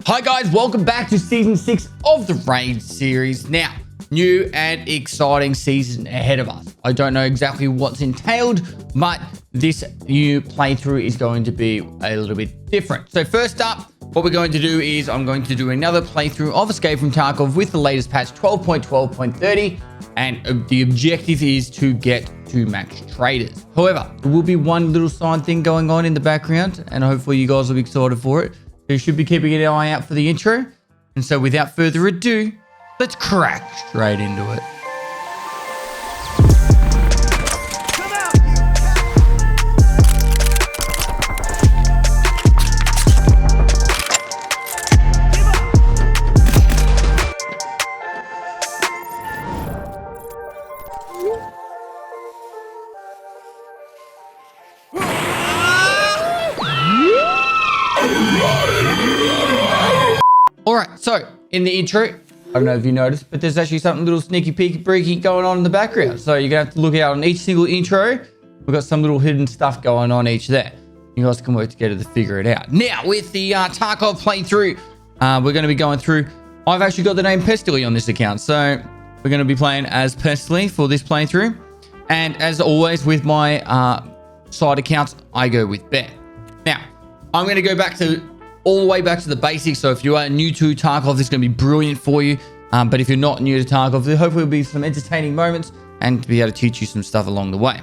Hi guys, welcome back to season 6 of the Raid series. Now, new and exciting season ahead of us. I don't know exactly what's entailed, but this new playthrough is going to be a little bit different. So first up, what we're going to do is I'm going to do another playthrough of Escape from Tarkov with the latest patch 12.12.30, and the objective is to get to max traders. However, there will be one little side thing going on in the background, and hopefully you guys will be excited for it. So you should be keeping an eye out for the intro. And so without further ado, let's crack straight into it. All right, so in the intro, I don't know if you noticed, but there's actually something little sneaky peeky breaky going on in the background. So you're gonna have to look out on each single intro. We've got some little hidden stuff going on each there. You guys can work together to figure it out. Now, with the Tarkov playthrough, we're gonna be going through. I've actually got the name Pestily on this account, so we're gonna be playing as Pestily for this playthrough. And as always with my side accounts, I go with Bear. Now, I'm gonna go back to all the way back to the basics. So if you are new to Tarkov, this is going to be brilliant for you. But if you're not new to Tarkov, there hopefully will be some entertaining moments and to be able to teach you some stuff along the way.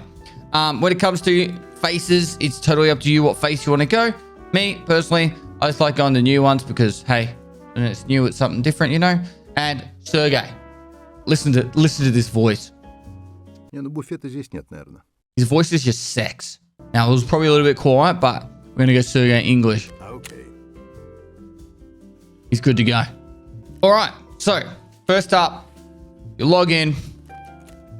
When it comes to faces, it's totally up to you what face you want to go. Me, personally, I just like going the new ones because, hey, when it's new, it's something different, you know? And Sergey, listen to this voice. His voice is just sex. Now, it was probably a little bit quiet, but we're going to go Sergey English. Okay. He's good to go. All right. So first up, you log in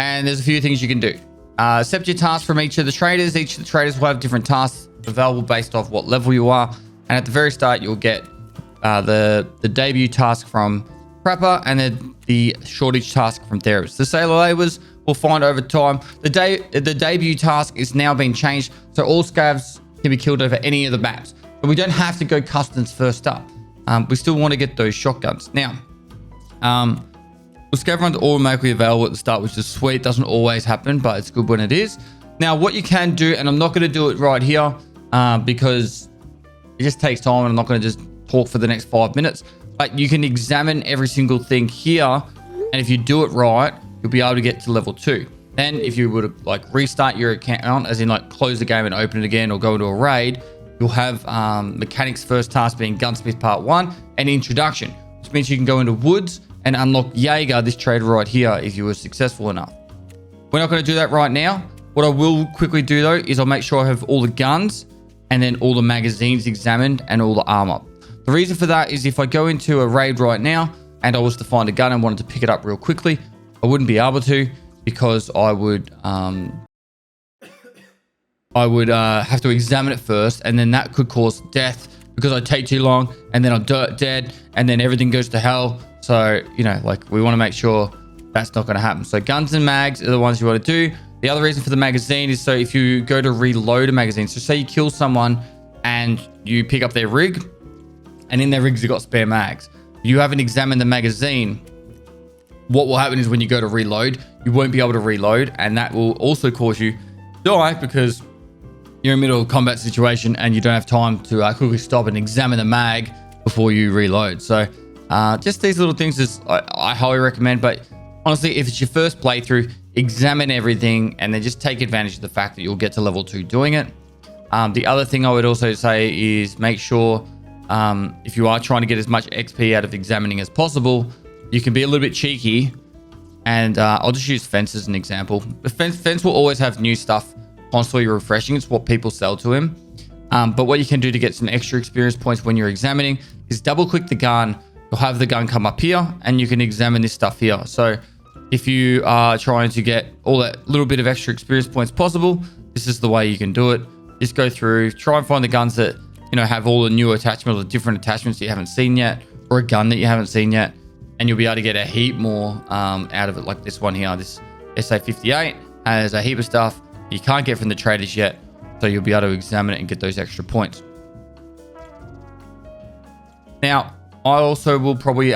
and there's a few things you can do. Accept your tasks from each of the traders. Each of the traders will have different tasks available based off what level you are. And at the very start, you'll get the debut task from Prepper and then the shortage task from Therapist. The Sailor Labours will find over time. The debut task is now being changed. So all scavs can be killed over any of the maps. But we don't have to go customs first up. We still want to get those shotguns. Now, the scav runs automatically available at the start, which is sweet. Doesn't always happen, but it's good when it is. Now, what you can do, and I'm not going to do it right here because it just takes time and I'm not going to just talk for the next 5 minutes, but you can examine every single thing here. And if you do it right, you'll be able to get to level 2. Then if you would like restart your account, as in like close the game and open it again or go into a raid, you'll have mechanics first task being Gunsmith Part 1 and Introduction, which means you can go into Woods and unlock Jaeger, this trade right here, if you were successful enough. We're not going to do that right now. What I will quickly do though is I'll make sure I have all the guns and then all the magazines examined and all the armor. The reason for that is if I go into a raid right now and I was to find a gun and wanted to pick it up real quickly, I wouldn't be able to because I would have to examine it first, and then that could cause death because I take too long, and then I'm dead, and then everything goes to hell. So, you know, like we want to make sure that's not going to happen. So guns and mags are the ones you want to do. The other reason for the magazine is so if you go to reload a magazine, so say you kill someone and you pick up their rig, and in their rigs you've got spare mags. You haven't examined the magazine. What will happen is when you go to reload, you won't be able to reload, and that will also cause you to die because you're in the middle of a combat situation and you don't have time to quickly stop and examine the mag before you reload. So just these little things is I highly recommend. But honestly, if it's your first playthrough, examine everything and then just take advantage of the fact that you'll get to level 2 doing it. The other thing I would also say is make sure if you are trying to get as much XP out of examining as possible, you can be a little bit cheeky. And I'll just use Fence as an example. Fence will always have new stuff constantly refreshing. It's what people sell to him. But what you can do to get some extra experience points when you're examining is double click the gun. You'll have the gun come up here and you can examine this stuff here. So if you are trying to get all that little bit of extra experience points possible, this is the way you can do it. Just go through, try and find the guns that, you know, have all the new attachments or different attachments that you haven't seen yet, or a gun that you haven't seen yet, and you'll be able to get a heap more out of it. Like this one here, this SA58 has a heap of stuff you can't get from the traders yet, so you'll be able to examine it and get those extra points. Now, I also will probably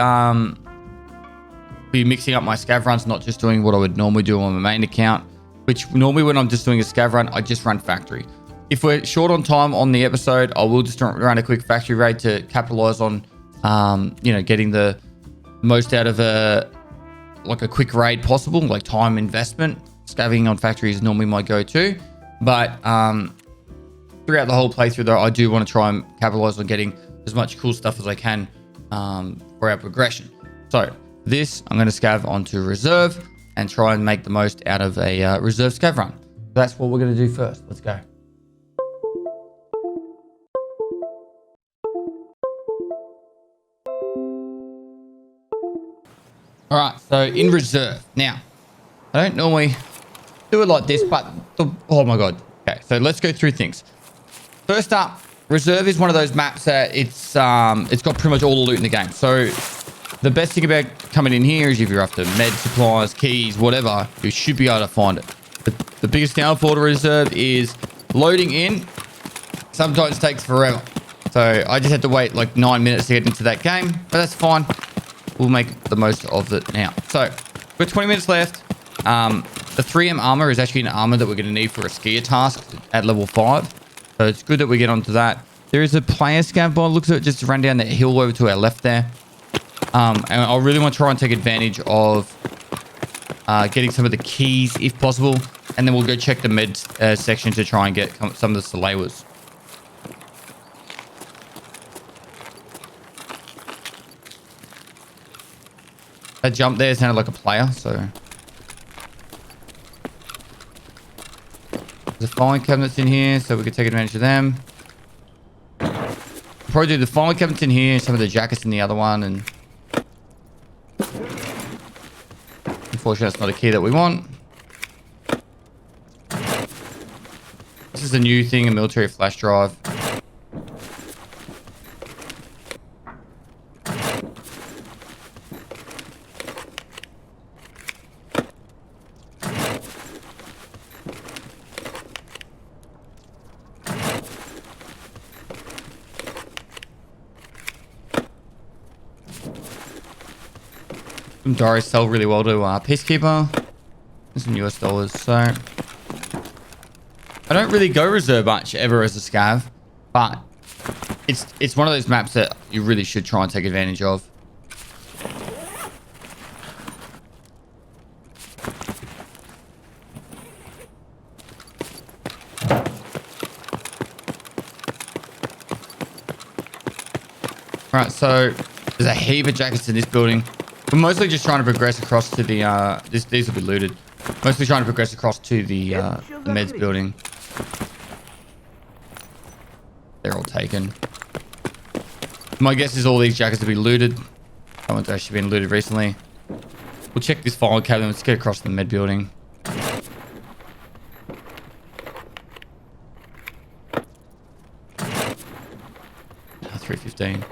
be mixing up my scav runs, not just doing what I would normally do on my main account, which normally when I'm just doing a scav run, I just run factory. If we're short on time on the episode, I will just run a quick factory raid to capitalize on, getting the most out of a quick raid possible, like time investment. Scavving on factory is normally my go-to, but throughout the whole playthrough though, I do want to try and capitalize on getting as much cool stuff as I can for our progression. So this, I'm going to scav onto reserve and try and make the most out of a reserve scav run. That's what we're going to do first. Let's go. All right, so in reserve. Now, I don't normally do it like this, but oh my God. Okay, so let's go through things. First up, reserve is one of those maps that it's got pretty much all the loot in the game. So the best thing about coming in here is if you're after med supplies, keys, whatever, you should be able to find it. The biggest downfall to reserve is loading in sometimes takes forever. So I just had to wait like 9 minutes to get into that game, but that's fine. We'll make the most of it now. So we've got 20 minutes left. The 3M armor is actually an armor that we're going to need for a skier task at level 5. So it's good that we get onto that. There is a player scav by the looks of it, just to run down that hill over to our left there. And I really want to try and take advantage of getting some of the keys if possible. And then we'll go check the med section to try and get some of the Salewers. That jump there sounded like a player, so... There's filing cabinets in here, so we can take advantage of them. Probably do the filing cabinets in here, some of the jackets in the other one, and... Unfortunately, that's not a key that we want. This is a new thing, a military flash drive. Some diaries sell really well to Peacekeeper. And some US dollars, so... I don't really go reserve much ever as a scav, but it's one of those maps that you really should try and take advantage of. Alright, so there's a heap of jackets in this building. We're mostly just trying to progress across to the, these will be looted. Mostly trying to progress across to the meds building. They're all taken. My guess is all these jackets will be looted. Someone's actually been looted recently. We'll check this file cabinet. Let's get across to the med building. 315.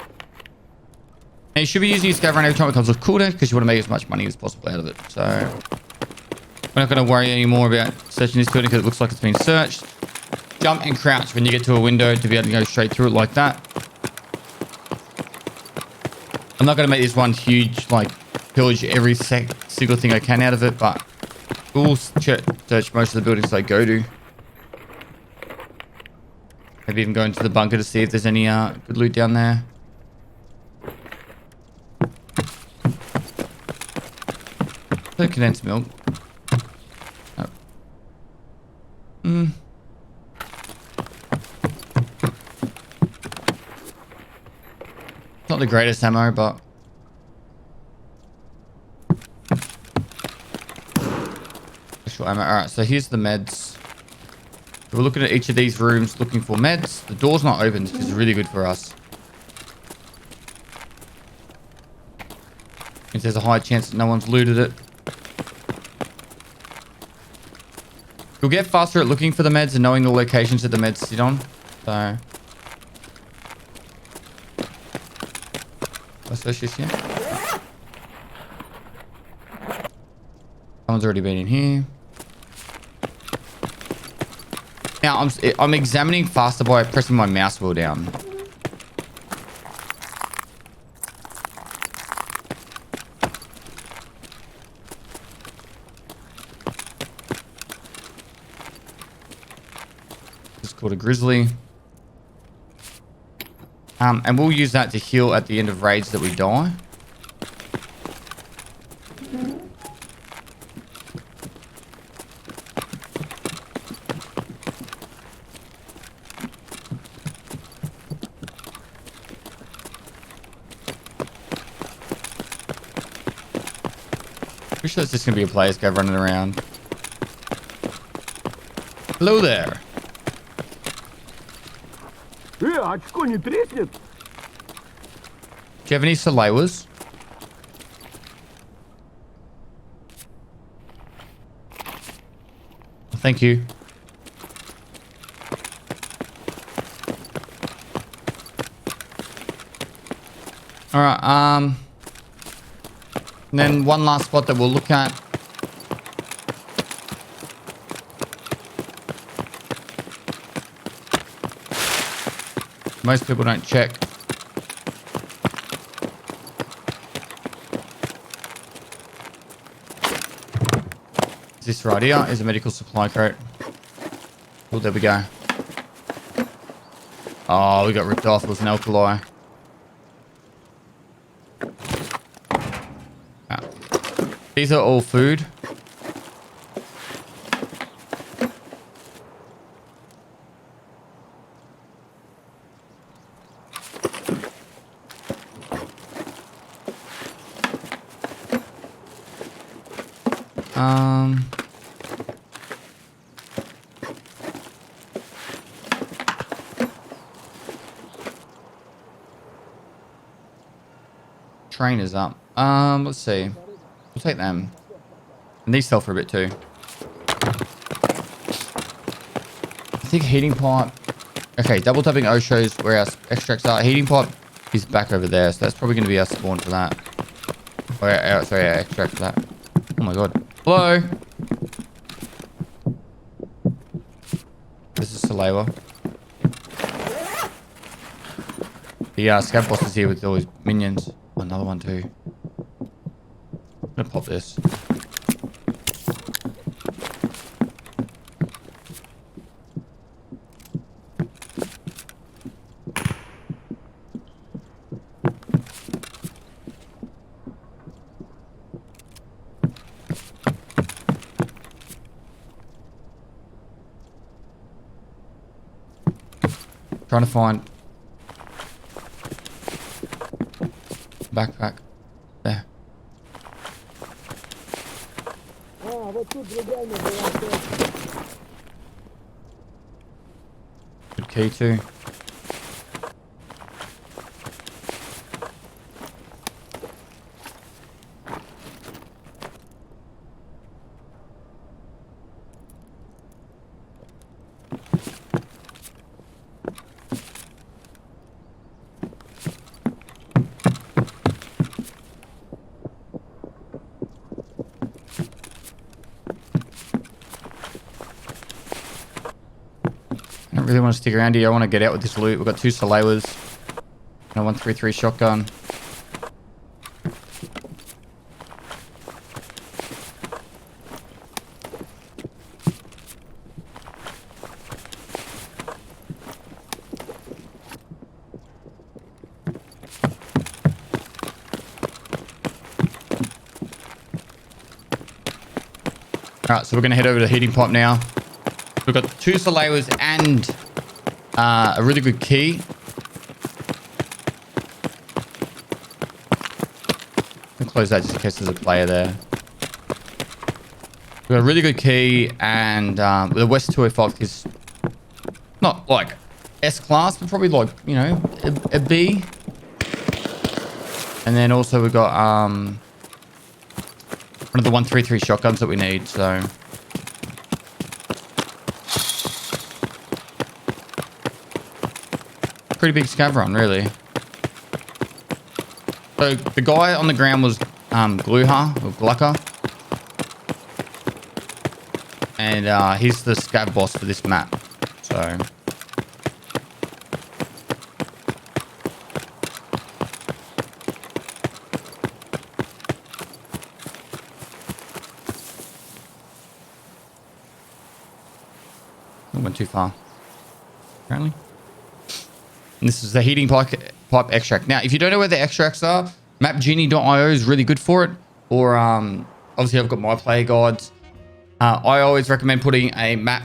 And you should be using your scav run every time it comes with cooldown because you want to make as much money as possible out of it. So we're not going to worry anymore about searching this building because it looks like it's been searched. Jump and crouch when you get to a window to be able to go straight through it like that. I'm not going to make this one huge, like, pillage every single thing I can out of it, but we'll search most of the buildings I go to. Maybe even go into the bunker to see if there's any good loot down there. Condensed milk. Oh. Not the greatest ammo, but actual ammo. Alright, so here's the meds. So we're looking at each of these rooms looking for meds. The door's not open, which is really good for us. Means there's a high chance that no one's looted it. You'll get faster at looking for the meds and knowing the locations that the meds sit on. So... I'll search this here. Someone's already been in here. Now, I'm examining faster by pressing my mouse wheel down. called a grizzly. And we'll use that to heal at the end of raids that we die. Pretty sure it's just going to be a players guy running around. Hello there. Очко не треснет? Do you have any salaiwas? Thank you. All right. And then one last spot that we'll look at. Most people don't check. This right here is a medical supply crate. Oh, there we go. Oh, we got ripped off. It was an alkali. These are all food. Train is up. Let's see. We'll take them. And these sell for a bit too. I think heating pipe. Okay, double tapping O shows where our extracts are. Heating pipe is back over there, so that's probably going to be our spawn for that. Or sorry, our extract for that. Oh my god. Hello. This is Salewa. The scout boss is here with all his minions. Oh, another one too. I'm gonna pop this. Trying to find backpack. There. Good key too. I don't really want to stick around here. I want to get out with this loot. We've got 2 Salewas and a 133 shotgun. Alright, so we're going to head over to the heating pipe now. We've got 2 Salewas and a really good key. I'll close that just in case there's a player there. We've got a really good key, and the West 205 is not like S-class, but probably like, you know, a B. And then also we've got one of the 133 shotguns that we need, so... Pretty big scav run, really. So the guy on the ground was Gluha or Glucker, and he's the scav boss for this map. So I went too far. apparently. And this is the heating pipe extract. Now, if you don't know where the extracts are, mapgenie.io is really good for it. Or obviously, I've got my player guides. I always recommend putting a map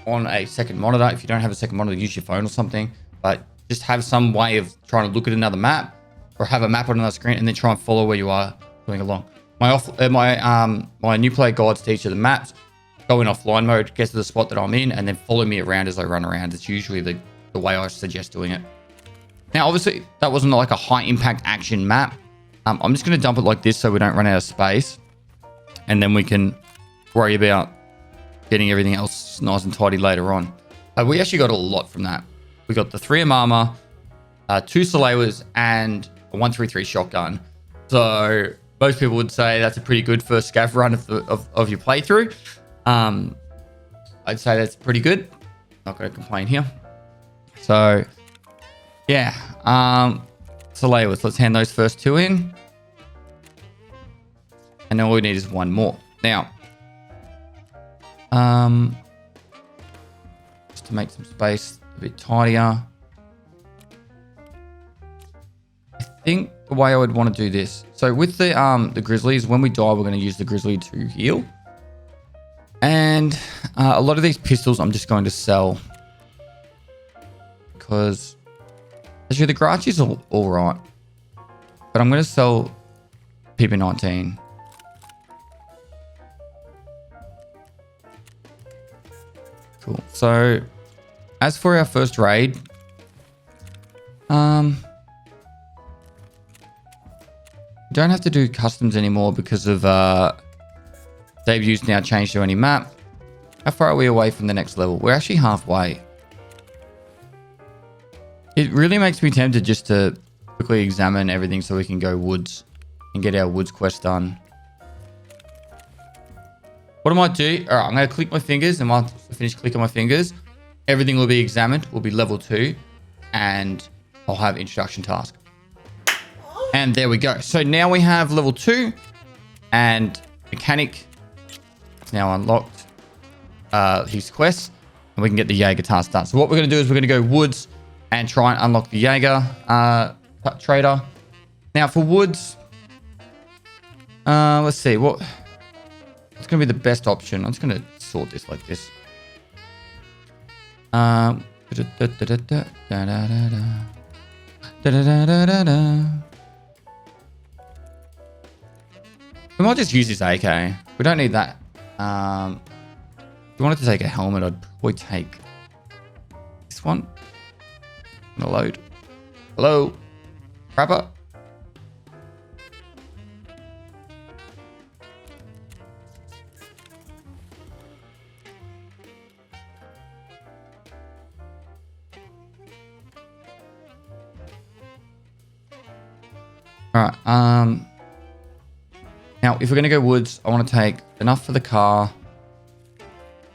on a second monitor. If you don't have a second monitor, use your phone or something. But just have some way of trying to look at another map, or have a map on another screen, and then try and follow where you are going along. My new player guides teach you the maps. Go in offline mode, get to the spot that I'm in, and then follow me around as I run around. It's usually the way I suggest doing it. Now, obviously, that wasn't like a high impact action map. I'm just going to dump it like this so we don't run out of space. And then we can worry about getting everything else nice and tidy later on. We actually got a lot from that. We got the 3M armor, 2 Salewers, and a 133 shotgun. So most people would say that's a pretty good first scav run of your playthrough. I'd say that's pretty good. Not going to complain here. So yeah, Salewers, let's hand those first 2 in. And then all we need is 1 more. Now, just to make some space a bit tidier. I think the way I would want to do this. So with the Grizzlies, when we die, we're going to use the Grizzly to heal. And a lot of these pistols I'm just going to sell. Because actually the Garachi's all right. But I'm going to sell PP19. Cool. So, as for our first raid, don't have to do customs anymore because of debuts now changed to any map. How far are we away from the next level? We're actually halfway. It really makes me tempted just to quickly examine everything so we can go woods and get our woods quest done. What I might do, all right, I'm going to click my fingers, and once I finish clicking my fingers, everything will be examined, will be level 2, and I'll have introduction task. And there we go. So now we have level 2, and mechanic is now unlocked his quest, and we can get the Jaeger task done. So what we're going to do is we're going to go woods and try and unlock the Jaeger trader. Now for woods, let's see what's going to be the best option. I'm just going to sort this like this. We might just use this AK. We don't need that. If we wanted to take a helmet, I'd probably take this one. I'm gonna load. Hello, Rapper. All right. Now, if we're gonna go woods, I want to take enough for the car,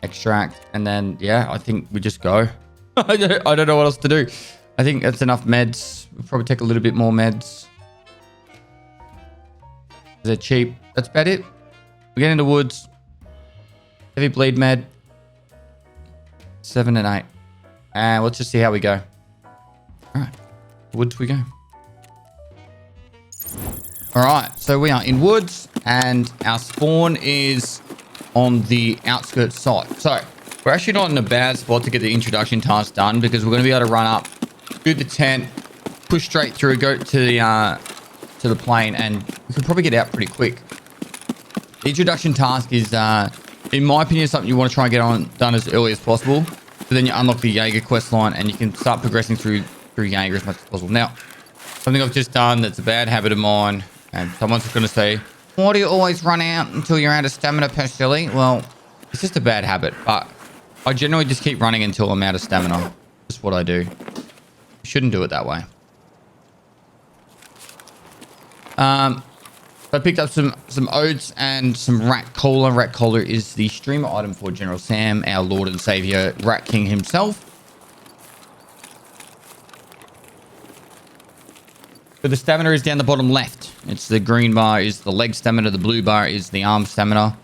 extract, and then yeah, I think we just go. I don't know what else to do. I think that's enough meds. We'll probably take a little bit more meds. They're cheap. That's about it. We get into woods. Heavy bleed med. 7 and 8. And let's just see how we go. All right. Woods we go. All right. So we are in woods, and our spawn is on the outskirts side. So we're actually not in a bad spot to get the introduction task done, because we're going to be able to run up, do the tent, push straight through, go to the plane, and we can probably get out pretty quick. The introduction task is, in my opinion, something you want to try and get done as early as possible. So then you unlock the Jaeger quest line, and you can start progressing through Jaeger as much as possible. Now, something I've just done that's a bad habit of mine, and someone's going to say, why do you always run out until you're out of stamina, per silly? Well, it's just a bad habit, but I generally just keep running until I'm out of stamina. That's what I do. You shouldn't do it that way. I picked up some oats and some rat cola. Rat cola is the streamer item for General Sam, our Lord and Savior, Rat King himself. So the stamina is down the bottom left. It's the green bar is the leg stamina, the blue bar is the arm stamina,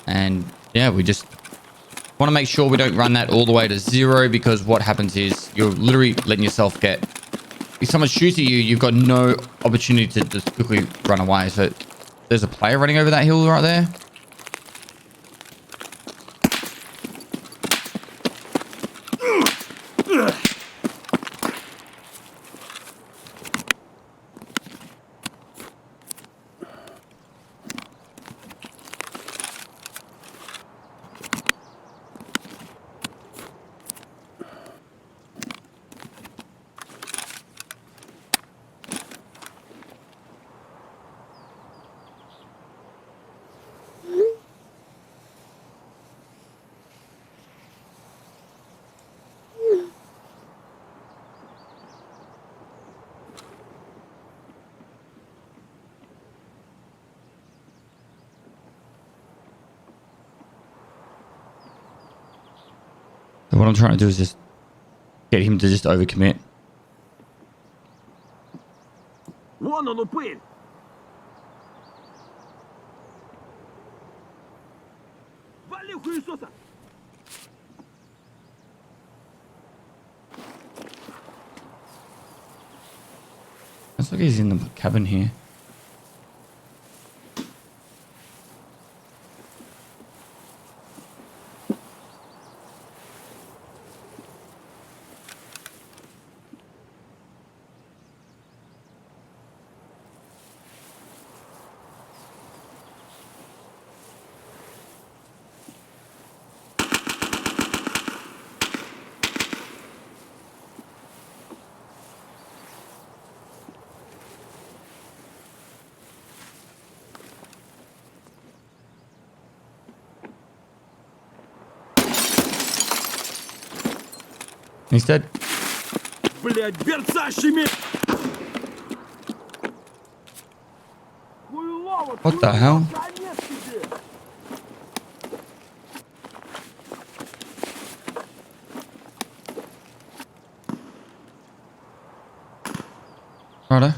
and yeah, we just Want to make sure we don't run that all the way to 0, because what happens is you're literally letting yourself get... If someone shoots at you, you've got no opportunity to just quickly run away. So there's a player running over that hill right there. So what I'm trying to do is just get him to just overcommit. Вон он, упырь! Вали хуесоса! Looks like he's in the cabin here. He's dead. Блядь, берца щемит! Хуйлово, What the hell? конец тебе! Righto.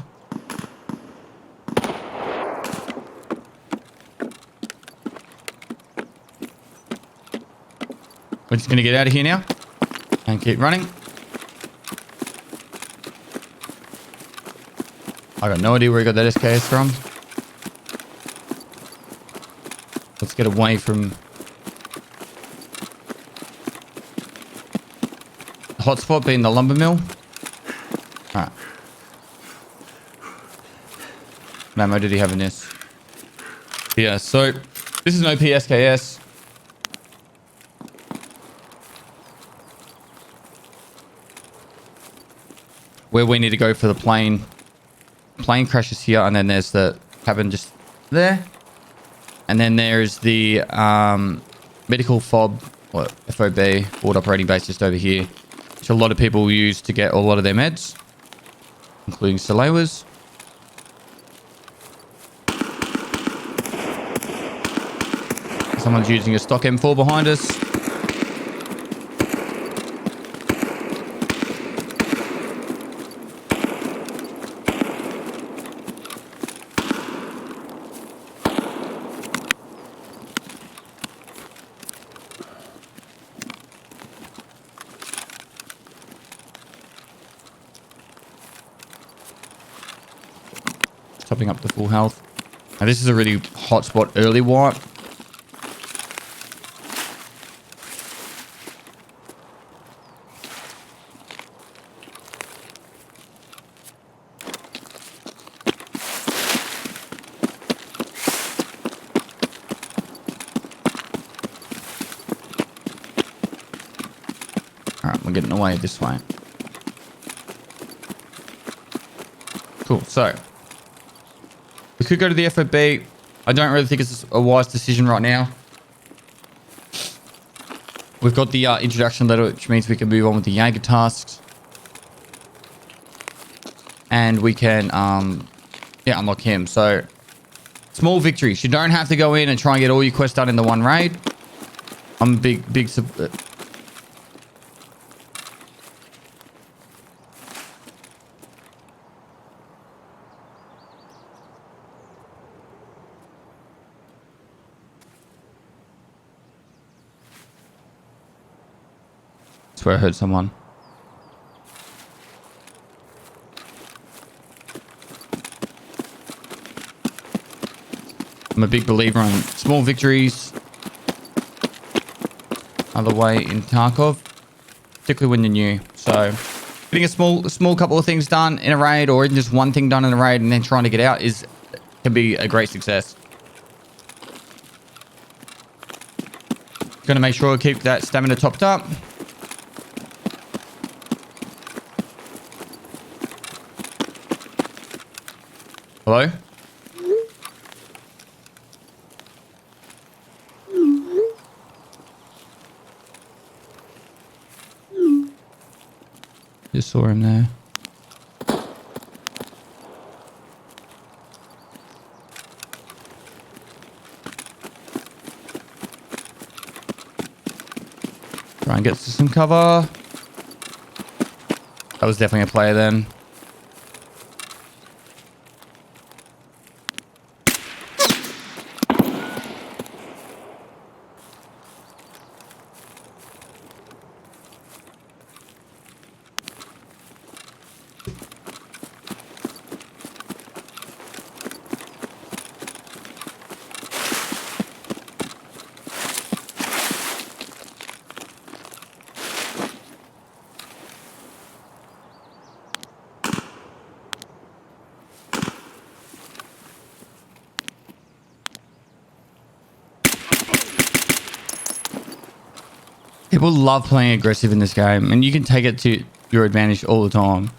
We're just going to get out of here now and keep running. I got no idea where he got that SKS from. Let's get away from the hotspot being the lumber mill. Alright. What ammo did he have in this? Yeah, so this is an OP SKS. Where we need to go for the plane. Plane crashes here, and then there's the cabin just there. And then there's the medical fob, or FOB, forward operating base, just over here, which a lot of people use to get a lot of their meds, including Salewers. Someone's using a stock M4 behind us. Topping up to full health. Now this is a really hot spot early wipe. Alright, we're getting away this way. Cool, so we could go to the FOB. I don't really think it's a wise decision right now. We've got the introduction letter, which means we can move on with the Jaeger tasks. And we can, unlock him. So, small victories. You don't have to go in and try and get all your quests done in the one raid. I'm a big... Swear I heard someone. I'm a big believer on small victories are the way in Tarkov, particularly when you're new. So getting a small couple of things done in a raid, or even just one thing done in a raid and then trying to get out can be a great success. Gonna make sure I keep that stamina topped up. Hello? Just saw him there. Try and get to some cover. That was definitely a player then. People love playing aggressive in this game, and you can take it to your advantage all the time.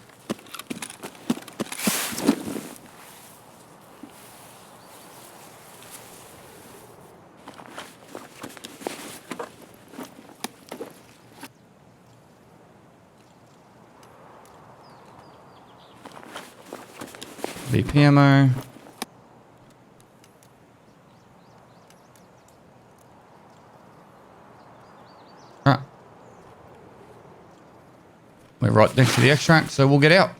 BPMO. Alright. We're right next to the extract, so we'll get out.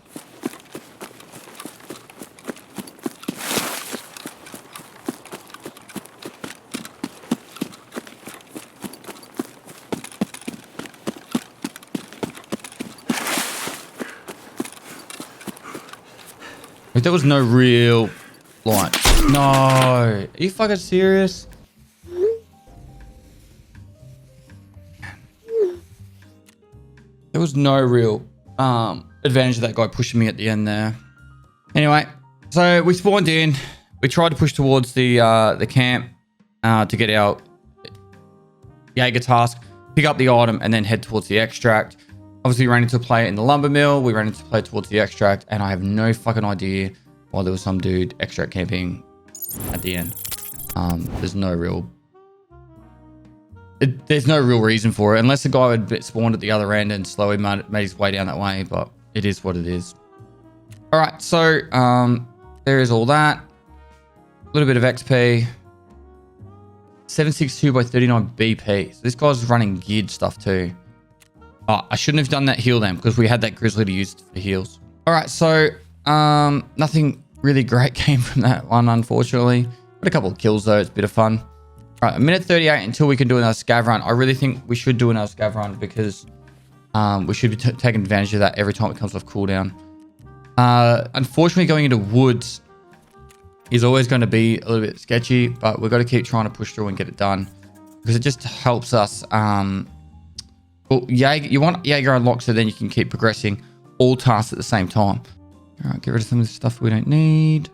Like, there was no real light. No. Are you fucking serious? There was no real advantage of that guy pushing me at the end there. Anyway, so we spawned in. We tried to push towards the camp to get our Jaeger task, pick up the item, and then head towards the extract. Obviously, we ran into a player in the lumber mill. We ran into a player towards the extract, and I have no fucking idea why there was some dude extract camping at the end. There's no real reason for it, unless the guy had spawned at the other end and slowly made his way down that way, but it is what it is. All right, so there is all that. A little bit of XP. 762 by 39 BP. So this guy's running geared stuff too. Oh, I shouldn't have done that heal then, because we had that grizzly to use for heals. All right, so nothing really great came from that one, unfortunately. But a couple of kills though, it's a bit of fun. All right, a minute 38 until we can do another scav run. I really think we should do another scav run because we should be taking advantage of that every time it comes off cooldown. Unfortunately, going into woods is always going to be a little bit sketchy, but we've got to keep trying to push through and get it done because it just helps us. Well, you want Jaeger unlocked so then you can keep progressing all tasks at the same time. All right, get rid of some of the stuff we don't need.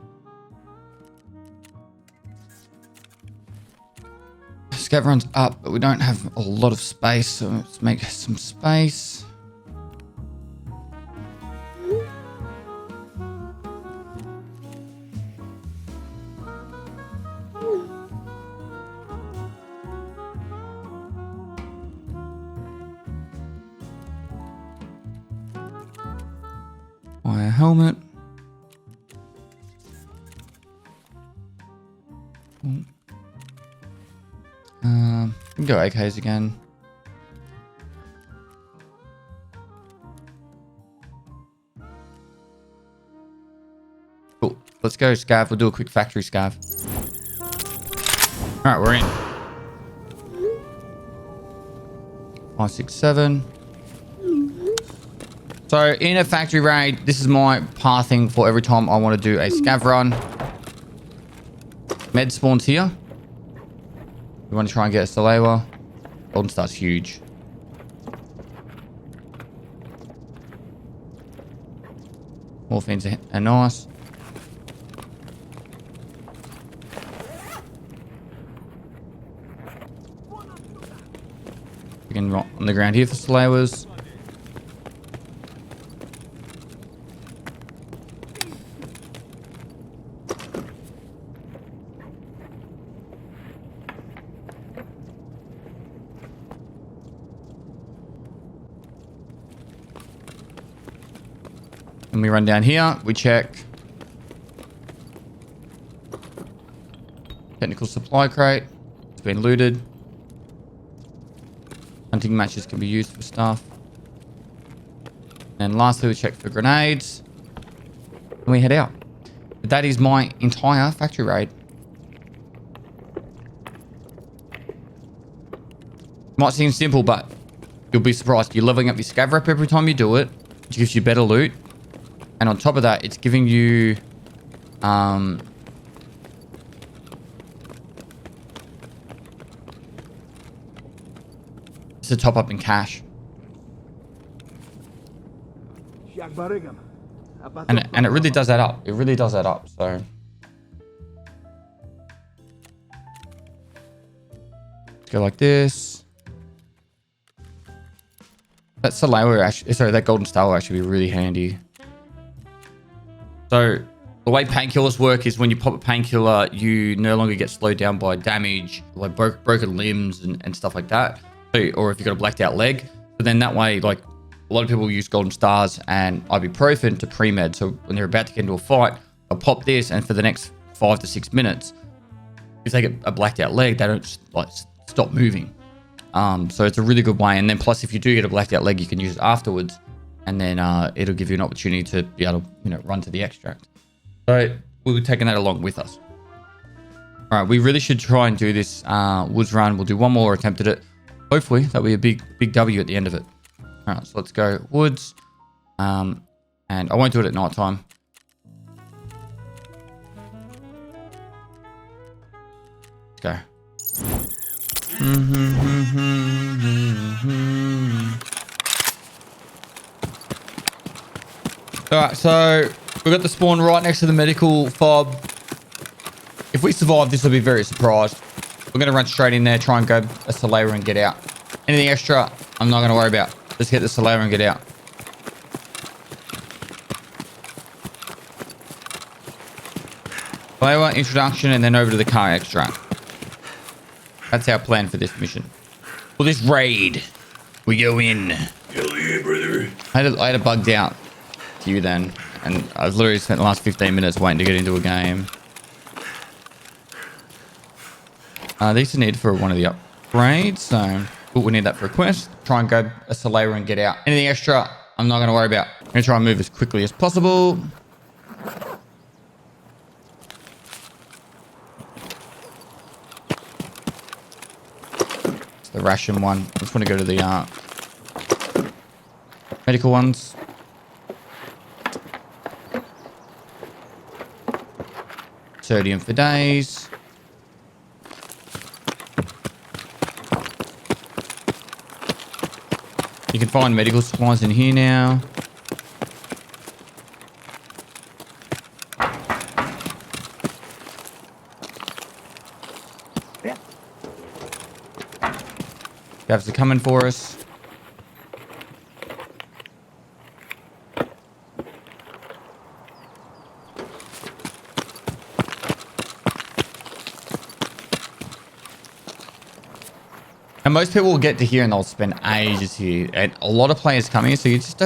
Scav runs up, but we don't have a lot of space, so let's make some space. Buy a helmet. We can go AKs again. Cool. Let's go scav. We'll do a quick factory scav. All right, we're in. 5, 6, 7. So in a factory raid, this is my pathing for every time I want to do a scav run. Med spawns here. We want to try and get a Salewa. Golden Star's huge. Morphines are nice. We can rot on the ground here for Salewas. And we run down here, we check technical supply crate. It's been looted. Hunting matches can be used for stuff. And lastly, we check for grenades. And we head out. But that is my entire factory raid. Might seem simple, but you'll be surprised. You're leveling up your scav rep every time you do it, which gives you better loot. And on top of that, it's giving you it's a top up in cash. And it really does add up. It really does add up. So let's go like this. That Salewa actually, sorry, that Golden Star will actually be really handy. So the way painkillers work is when you pop a painkiller, you no longer get slowed down by damage, like broken limbs and stuff like that. So, or if you've got a blacked out leg. So then that way, like a lot of people use Golden Stars and ibuprofen to pre-med. So when they're about to get into a fight, they'll pop this, and for the next 5 to 6 minutes, if they get a blacked out leg, they don't like stop moving. So it's a really good way. And then plus, if you do get a blacked out leg, you can use it afterwards. And then it'll give you an opportunity to be able to, run to the extract. So we'll be taking that along with us. All right, we really should try and do this woods run. We'll do one more attempt at it. Hopefully that'll be a big W at the end of it. All right, so let's go woods. And I won't do it at night time. Let's go. Alright, so we've got the spawn right next to the medical fob. If we survive, this will be very surprised. We're going to run straight in there, try and go a Salewa and get out. Anything extra, I'm not going to worry about. Let's get the Salewa and get out. Salewa, introduction, and then over to the car extract. That's our plan for this mission. For this raid, we go in. Hell yeah, brother. I had it bugged out to you then, and I've literally spent the last 15 minutes waiting to get into a game. These are needed for one of the upgrades, so we need that for a quest. Try and go a Salewa and get out. Anything extra, I'm not going to worry about. I'm going to try and move as quickly as possible. The ration one. I just want to go to the medical ones. Sodium for days. You can find medical supplies in here now. Gavs are coming for us. And most people will get to here and they'll spend ages here. And a lot of players come here, so you just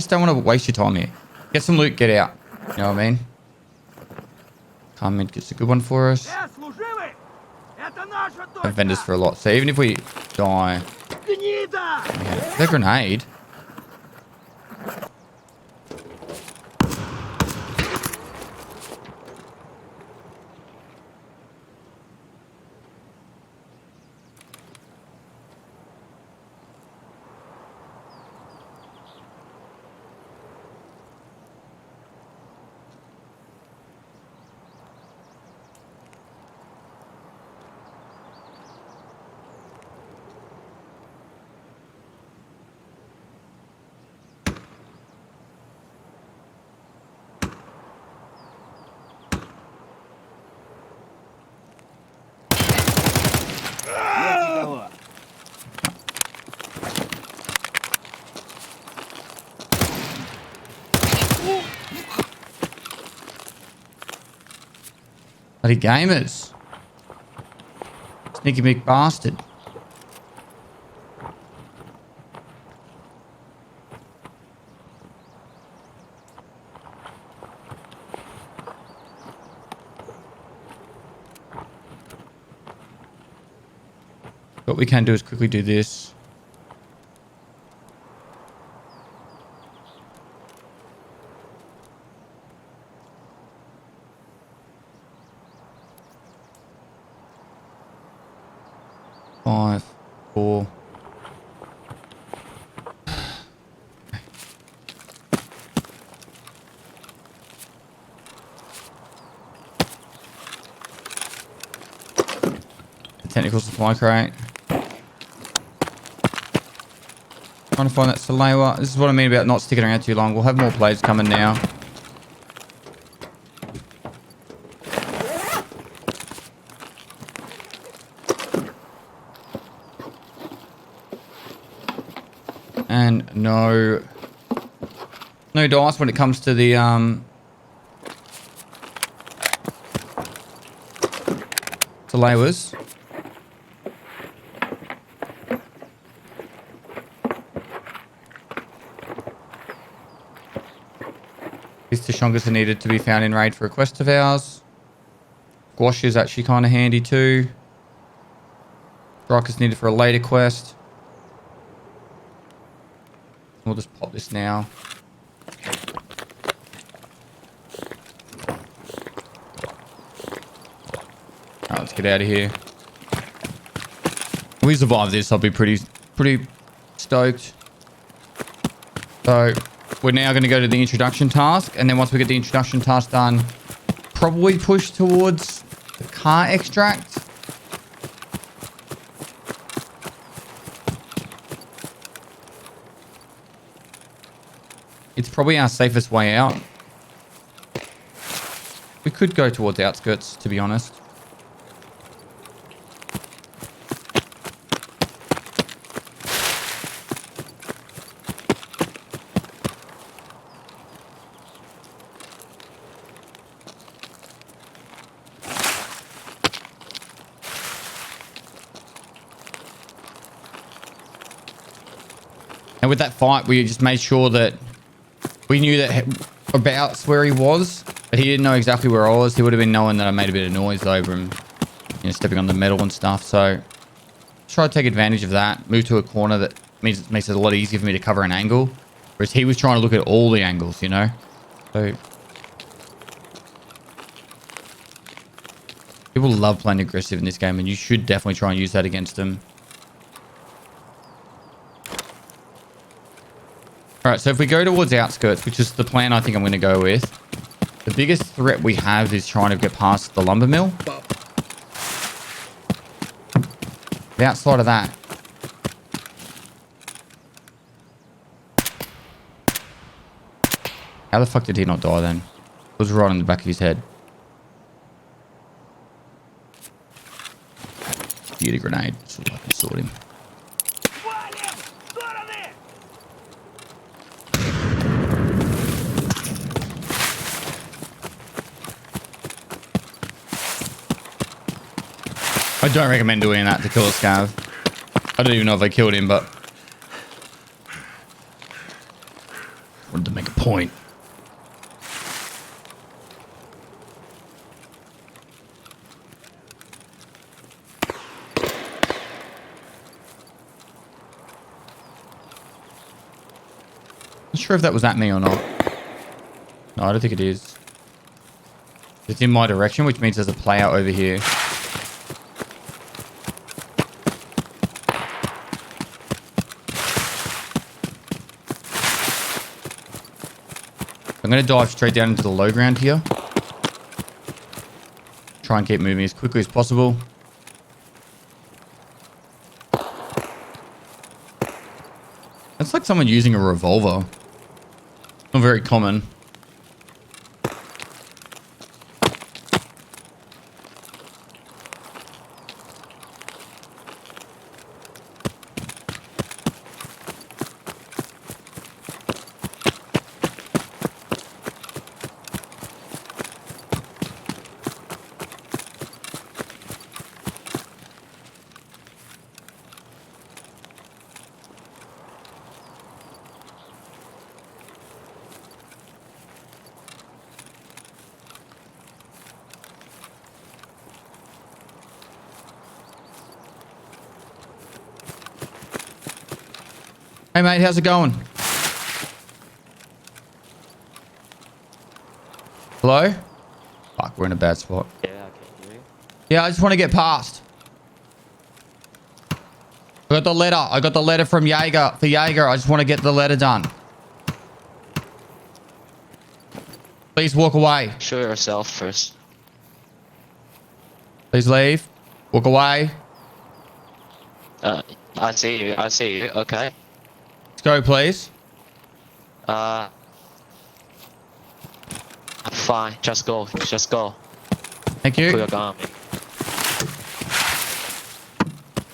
don't want to waste your time here. Get some loot, get out. You know what I mean? Come in, gets a good one for us. Have vendors for a lot. So even if we die, the grenade. Bloody gamers. Sneaky big bastard. What we can do is quickly do this. Five, four. The technical supply crate. Trying to find that Salewa. This is what I mean about not sticking around too long. We'll have more plays coming now. And no dice when it comes to the Salewas. These Tashongas are needed to be found in raid for a quest of ours. Gouache is actually kind of handy too. Strike is needed for a later quest. We'll just pop this now. Alright, let's get out of here. If we survive this, I'll be pretty stoked. So we're now going to go to the introduction task, and then once we get the introduction task done, probably push towards the car extract. It's probably our safest way out. We could go towards the outskirts, to be honest. And with that fight, we just made sure that we knew that about where he was, but he didn't know exactly where I was. He would have been knowing that I made a bit of noise over him, stepping on the metal and stuff. So try to take advantage of that. Move to a corner that makes it a lot easier for me to cover an angle, whereas he was trying to look at all the angles, So people love playing aggressive in this game, and you should definitely try and use that against them. Alright, so if we go towards outskirts, which is the plan I think I'm going to go with, the biggest threat we have is trying to get past the lumber mill. The outside of that, how the fuck did he not die then? It was right on the back of his head. Get a grenade so I can sort him. I don't recommend doing that to kill a scav. I don't even know if I killed him, but I wanted to make a point. Not sure if that was at me or not. No, I don't think it is. It's in my direction, which means there's a player over here. I'm going to dive straight down into the low ground here. Try and keep moving as quickly as possible. That's like someone using a revolver. Not very common. Hey, mate, how's it going? Hello? Fuck, we're in a bad spot. Yeah, I can hear you. Yeah, I just want to get past. I got the letter. I got the letter from Jaeger. For Jaeger, I just want to get the letter done. Please walk away. Show yourself first. Please leave. Walk away. I see you. I see you. Okay. Let's go, please. Fine. Just go. Just go. Thank Put you. your gun on me.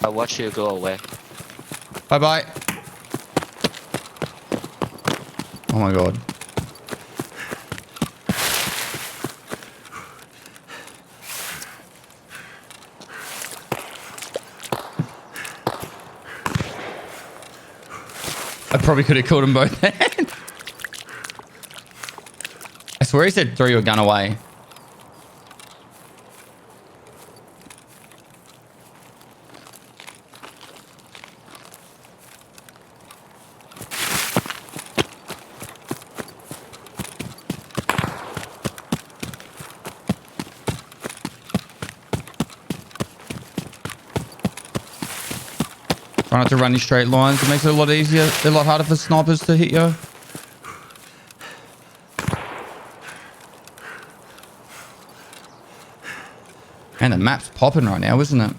I watch you go away. Bye-bye. Oh, my God. I probably could have killed them both then. I swear he said throw your gun away. Try not to run in straight lines. It makes it a lot easier, a lot harder for snipers to hit you. And the map's popping right now, isn't it?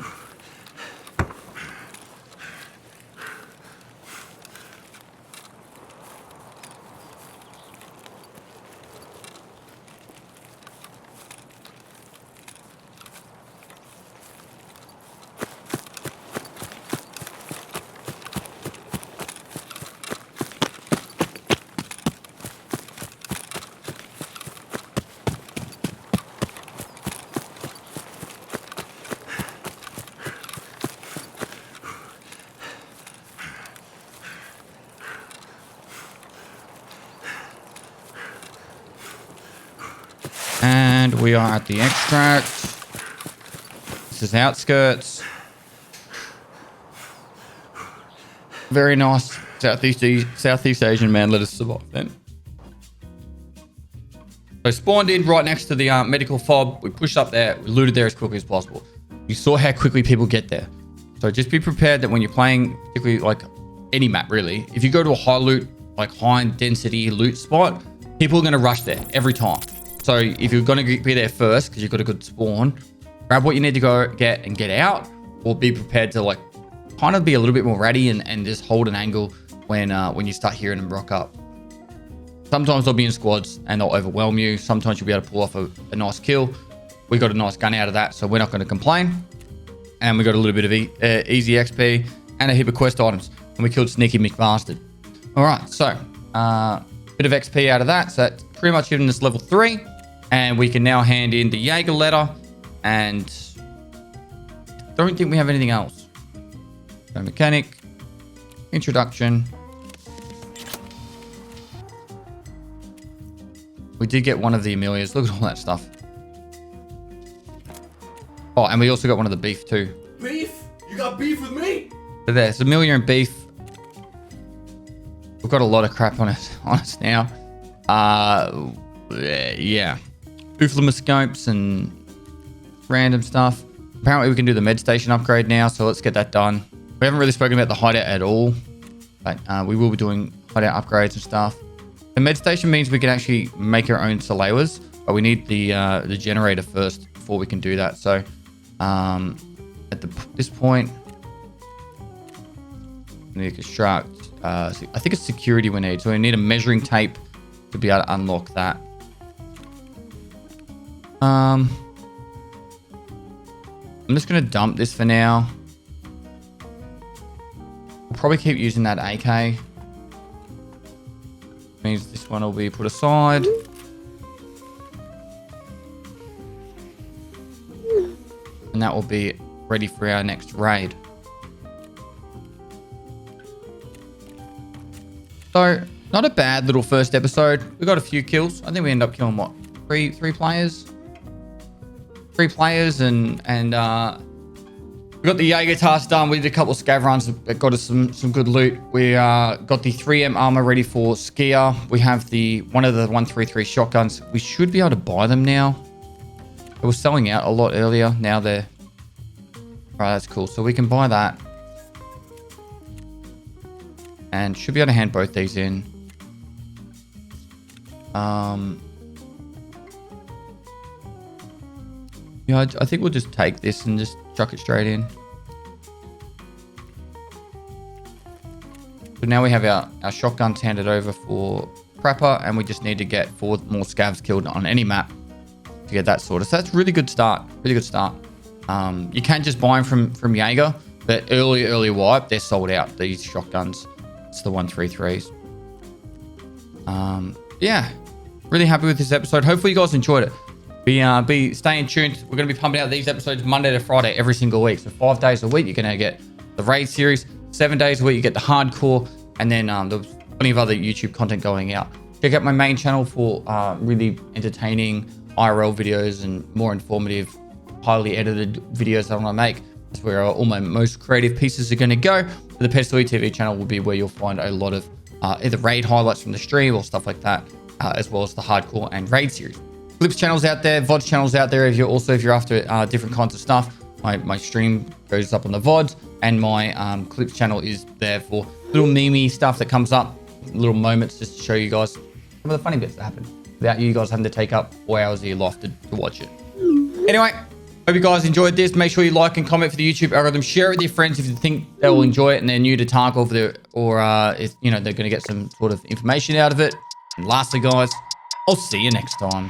And we are at the extract. This is outskirts. Very nice. Southeast Asian man let us survive then. So spawned in right next to the medical fob. We pushed up there. We looted there as quickly as possible. You saw how quickly people get there. So just be prepared that when you're playing, particularly like any map really, if you go to a high loot, like high density loot spot, people are going to rush there every time. So if you're going to be there first because you've got a good spawn, grab what you need to go get and get out, or be prepared to like kind of be a little bit more ready and just hold an angle when you start hearing them rock up. Sometimes they'll be in squads and they'll overwhelm you. Sometimes you'll be able to pull off a nice kill. We got a nice gun out of that, so we're not going to complain. And we got a little bit of easy XP and a heap of quest items. And we killed Sneaky McBastard. All right, so bit of XP out of that. So that's pretty much given us level 3. And we can now hand in the Jaeger letter. And don't think we have anything else. So mechanic, introduction. We did get one of the Amelias. Look at all that stuff. Oh, and we also got one of the beef too. Beef? You got beef with me? So there's Amelia and beef. We've got a lot of crap on us now. Yeah. Ooflamuscopes and random stuff. Apparently we can do the med station upgrade now, so let's get that done. We haven't really spoken about the hideout at all, but we will be doing hideout upgrades and stuff. The med station means we can actually make our own Salewas, but we need the generator first before we can do that. So at this point, we need to construct. I think it's security we need. So we need a measuring tape to be able to unlock that. I'm just going to dump this for now. We'll probably keep using that AK. Means this one will be put aside. And that will be ready for our next raid. So, not a bad little first episode. We got a few kills. I think we end up killing what? Three players? 3 players and We got the Jaeger task done. We did a couple of scav runs that got us some good loot. We got the 3M armor ready for Skier. We have one of the 133 shotguns. We should be able to buy them now. It was selling out a lot earlier. Now they're... Alright, that's cool. So we can buy that. And should be able to hand both these in. Yeah, I think we'll just take this and just chuck it straight in. So now we have our shotguns handed over for Prepper, and we just need to get 4 more scavs killed on any map to get that sorted. So that's really good start. Really good start. You can just buy them from Jaeger, but early wipe, they're sold out, these shotguns. It's the 133s. Yeah, really happy with this episode. Hopefully you guys enjoyed it. Be staying tuned. We're going to be pumping out these episodes Monday to Friday every single week. So 5 days a week, you're going to get the raid series. 7 days a week, you get the hardcore. And then there's plenty of other YouTube content going out. Check out my main channel for really entertaining IRL videos and more informative, highly edited videos that I want to make. That's where all my most creative pieces are going to go. The Pestily TV channel will be where you'll find a lot of either raid highlights from the stream or stuff like that, as well as the hardcore and raid series. Clips channels out there, VODs channels out there. If you're after different kinds of stuff, my stream goes up on the VODs, and my clips channel is there for little meme stuff that comes up, little moments just to show you guys some of the funny bits that happen without you guys having to take up 4 hours of your life to watch it. Anyway, hope you guys enjoyed this. Make sure you like and comment for the YouTube algorithm. Share it with your friends if you think they will enjoy it and they're new to Tarkov, or if you know they're going to get some sort of information out of it. And lastly, guys, I'll see you next time.